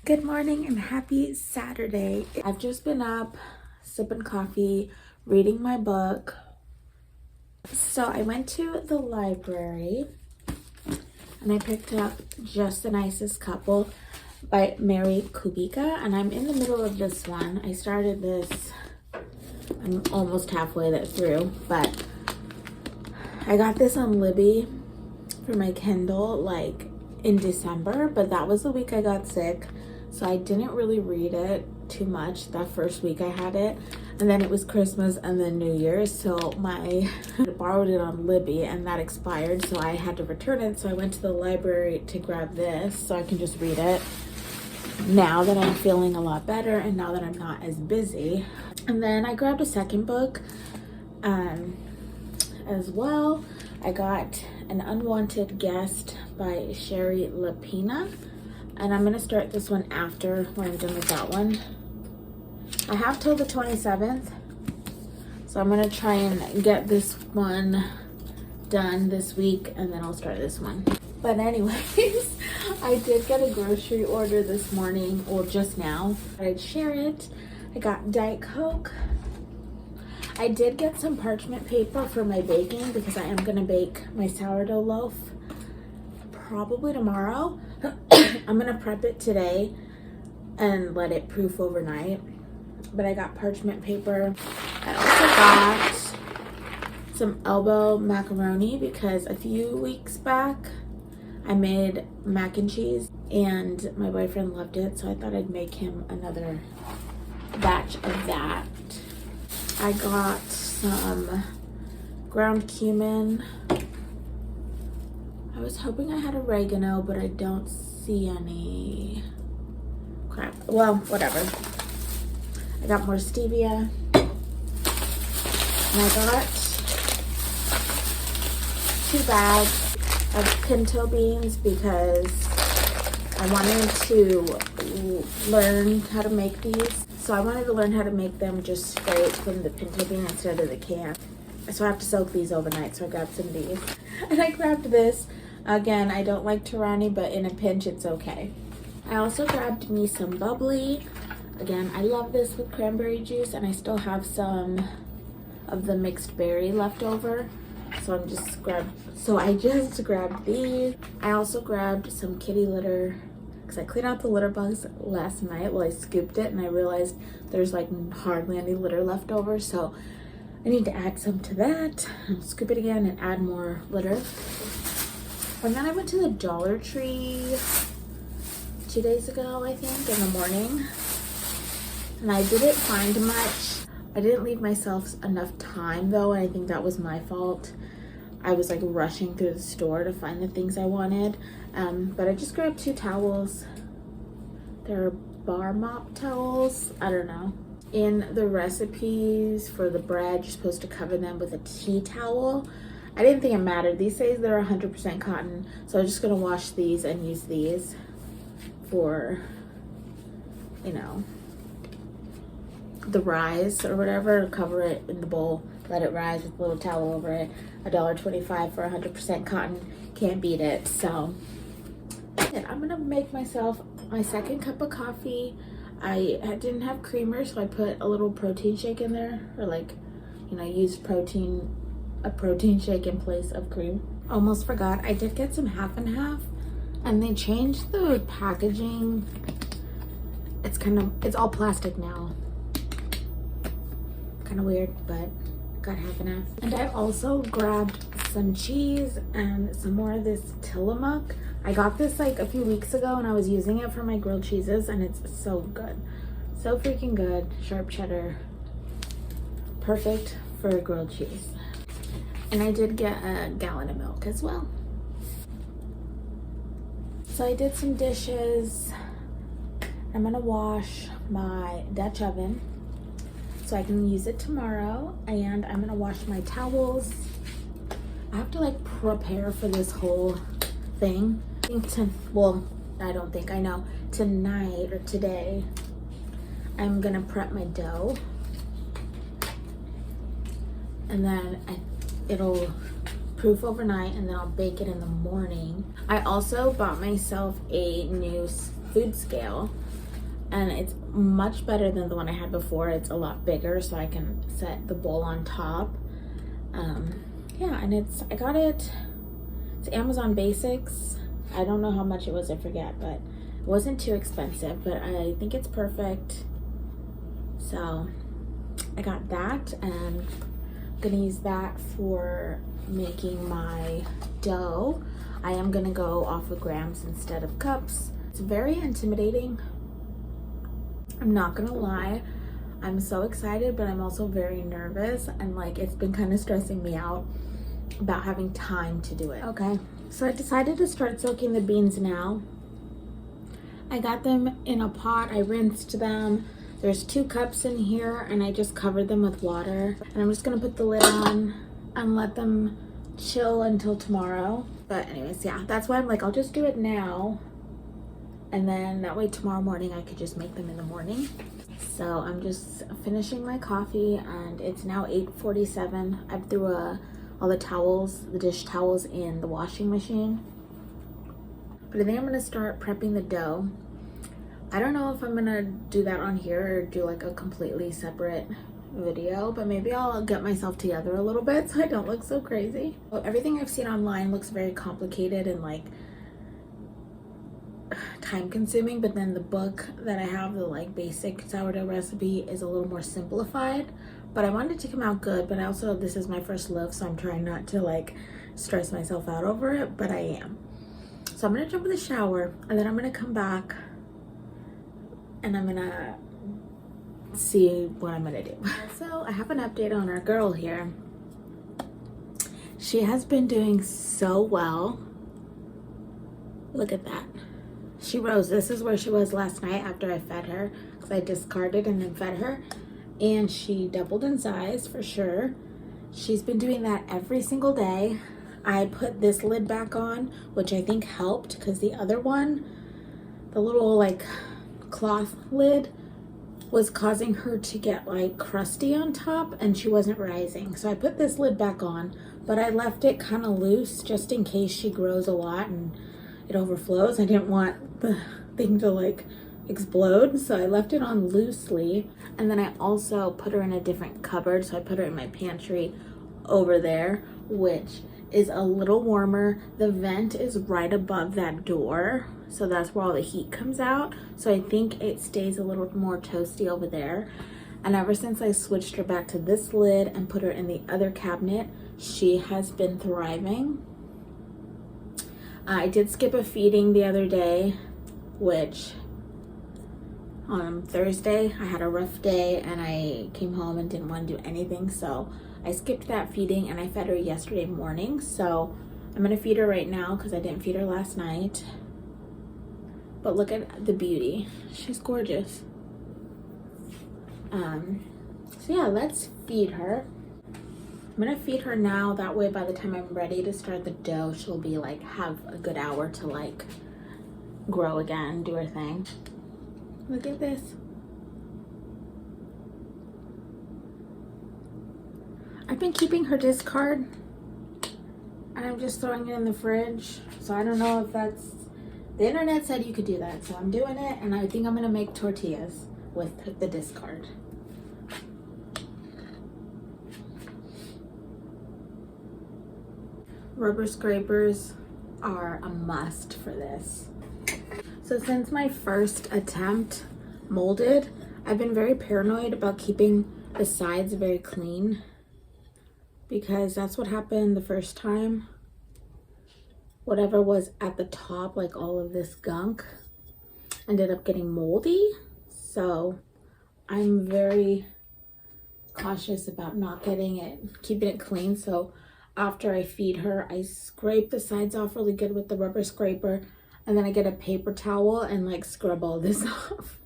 Good morning and happy Saturday. I've just been up, sipping coffee, reading my book. So I went to the library and I picked up Just the Nicest Couple by Mary Kubica, and I'm in the middle of this one. I started this, I'm almost halfway through, but I got this on Libby for my Kindle like in December, but that was the week I got sick. So I didn't really read it too much that first week I had it. And then it was Christmas and then New Year's. So I borrowed it on Libby and that expired. So I had to return it. So I went to the library to grab this so I can just read it now that I'm feeling a lot better and now that I'm not as busy. And then I grabbed a second book as well. I got An Unwanted Guest by Sherry Lapina. And I'm gonna start this one after when I'm done with that one. I have till the 27th. So I'm gonna try and get this one done this week and then I'll start this one. But anyways, I did get a grocery order this morning, or just now. I'd share it. I got Diet Coke. I did get some parchment paper for my baking because I am gonna bake my sourdough loaf probably tomorrow. I'm gonna prep it today and let it proof overnight. But I got parchment paper. I also got some elbow macaroni because a few weeks back I made mac and cheese and my boyfriend loved it, so I thought I'd make him another batch of that. I got some ground cumin. I was hoping I had oregano, but I don't see any. Crap. Well, whatever. I got more stevia. And I got 2 bags of pinto beans because I wanted to learn how to make these. So I wanted to learn how to make them just straight from the pinto bean instead of the can. So I have to soak these overnight, so I grabbed some of these. And I grabbed this. Again, I don't like Torani, but in a pinch, it's okay. I also grabbed me some bubbly. Again, I love this with cranberry juice, and I still have some of the mixed berry left over. So I just grabbed these. I also grabbed some kitty litter because I cleaned out the litter box last night. Well, I scooped it and I realized there's like hardly any litter left over. So I need to add some to that. I'll scoop it again and add more litter. And then I went to the Dollar Tree 2 days ago, I think, in the morning. And I didn't find much. I didn't leave myself enough time though, and I think that was my fault. I was like rushing through the store to find the things I wanted. But I just grabbed 2 towels. They're bar mop towels. I don't know. In the recipes for the bread, you're supposed to cover them with a tea towel. I didn't think it mattered. These say they're 100% cotton, so I'm just gonna wash these and use these for, you know, the rise or whatever. Cover it in the bowl, let it rise with a little towel over it. $1.25 for 100% cotton. Can't beat it. So and I'm gonna make myself my second cup of coffee. I didn't have creamer, so I put a little protein shake in there, or like, you know, used a protein shake in place of cream. Almost forgot, I did get some half and half, and they changed the packaging. It's all plastic now. Kind of weird, but got half and half. And I also grabbed some cheese and some more of this Tillamook. I got this like a few weeks ago and I was using it for my grilled cheeses and it's so good. So freaking good. Sharp cheddar. Perfect for grilled cheese. And I did get a gallon of milk as well. So I did some dishes. I'm gonna wash my Dutch oven so I can use it tomorrow, and I'm gonna wash my towels. I have to like prepare for this whole thing. I know tonight or today I'm gonna prep my dough, and then it'll proof overnight and then I'll bake it in the morning. I also bought myself a new food scale and it's much better than the one I had before. It's a lot bigger, so I can set the bowl on top. Yeah, and I got it, it's Amazon Basics. I don't know how much it was, I forget, but it wasn't too expensive, but I think it's perfect. So I got that, and I'm gonna use that for making my dough. I am gonna go off of grams instead of cups. It's very intimidating, I'm not gonna lie. I'm so excited, but I'm also very nervous, and like it's been kind of stressing me out about having time to do it. Okay, so I decided to start soaking the beans now. I got them in a pot, I rinsed them. There's 2 cups in here, and I just covered them with water. And I'm just gonna put the lid on and let them chill until tomorrow. But anyways, yeah, that's why I'm like, I'll just do it now. And then that way tomorrow morning I could just make them in the morning. So I'm just finishing my coffee, and it's now 8:47. I threw all the towels, the dish towels, in the washing machine. But I think I'm gonna start prepping the dough. I don't know if I'm gonna do that on here or do like a completely separate video, but maybe I'll get myself together a little bit so I don't look so crazy. Well, everything I've seen online looks very complicated and like time consuming, but then the book that I have, the like basic sourdough recipe, is a little more simplified. But I wanted it to come out good, but also this is my first loaf, so I'm trying not to like stress myself out over it, but I am. So I'm gonna jump in the shower, and then I'm gonna come back and I'm gonna see what I'm gonna do. So I have an update on our girl here. She has been doing so well. Look at that. She rose. This is where she was last night after I fed her, because I discarded and then fed her, and she doubled in size for sure. She's been doing that every single day. I put this lid back on, which I think helped, because the other one, the little like cloth lid, was causing her to get like crusty on top, and she wasn't rising. So I put this lid back on, but I left it kind of loose just in case she grows a lot and it overflows. I didn't want the thing to like explode, so I left it on loosely. And then I also put her in a different cupboard, so I put her in my pantry over there, which is a little warmer. The vent is right above that door, so that's where all the heat comes out, so I think it stays a little more toasty over there. And ever since I switched her back to this lid and put her in the other cabinet, she has been thriving. I did skip a feeding the other day, which on Thursday I had a rough day and I came home and didn't want to do anything, so I skipped that feeding, and I fed her yesterday morning. So I'm gonna feed her right now because I didn't feed her last night. But look at the beauty. She's gorgeous. So yeah, let's feed her. I'm gonna feed her now, that way by the time I'm ready to start the dough, she'll be like, have a good hour to like grow again, do her thing. Look at this. I've been keeping her discard, and I'm just throwing it in the fridge. So I don't know if that's, the internet said you could do that, so I'm doing it, and I think I'm gonna make tortillas with the discard. Rubber scrapers are a must for this. So since my first attempt molded, I've been very paranoid about keeping the sides very clean, because that's what happened the first time. Whatever was at the top, like all of this gunk, ended up getting moldy. So I'm very cautious about not keeping it clean. So after I feed her, I scrape the sides off really good with the rubber scraper, and then I get a paper towel and like scrub all this off,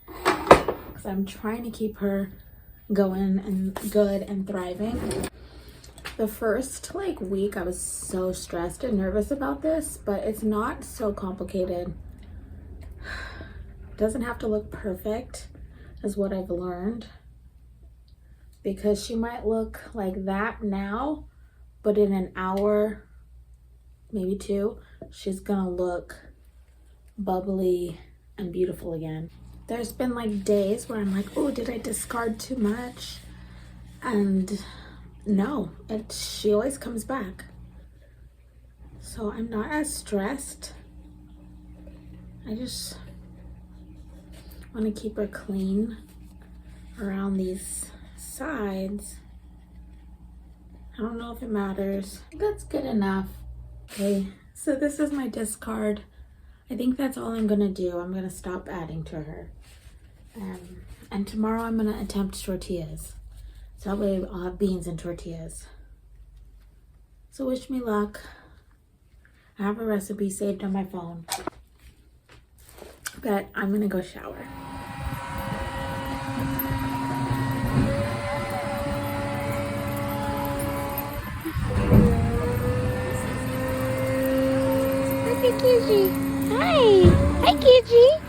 because I'm trying to keep her going and good and thriving. The first like week I was so stressed and nervous about this, but it's not so complicated. It doesn't have to look perfect, is what I've learned, because she might look like that now, but in an hour, maybe 2, she's gonna look bubbly and beautiful again. there's been like days where I'm like, oh, did I discard too much? And no, she always comes back. So I'm not as stressed. I just want to keep her clean around these sides. I don't know if it matters. That's good enough. Okay, so this is my discard. I think that's all I'm gonna do. I'm gonna stop adding to her. And tomorrow I'm gonna attempt tortillas. So that way I'll have beans and tortillas. So wish me luck. I have a recipe saved on my phone. But I'm gonna go shower. Hi, Kiji. Hi. Hi, Kiji.